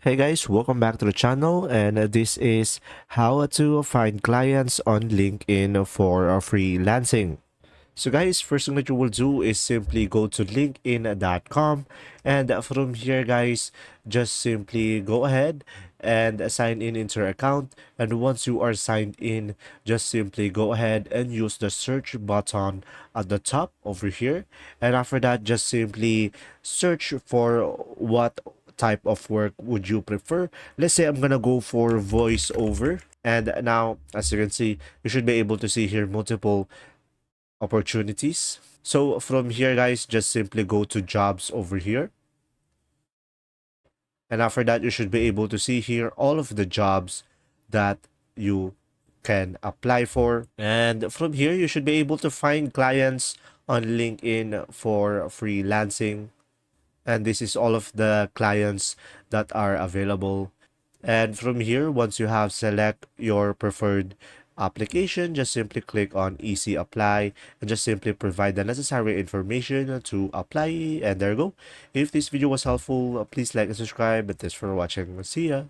Hey guys, welcome back to the channel, and this is how to find clients on LinkedIn for freelancing. So guys, first thing that you will do is simply go to linkedin.com, and from here guys, just simply go ahead and sign in into your account. And once you are signed in, just simply go ahead and use the search button at the top over here, and after that just simply search for what type of work would you prefer. Let's say I'm gonna go for voiceover, and now as you can see, you should be able to see here multiple opportunities. So from here guys, just simply go to jobs over here, and after that you should be able to see here all of the jobs that you can apply for. And from here you should be able to find clients on LinkedIn for freelancing, and this is all of the clients that are available. And from here, once you have select your preferred application, just simply click on easy apply and just simply provide the necessary information to apply, and there you go. If this video was helpful, please like and subscribe, and thanks for watching. See ya.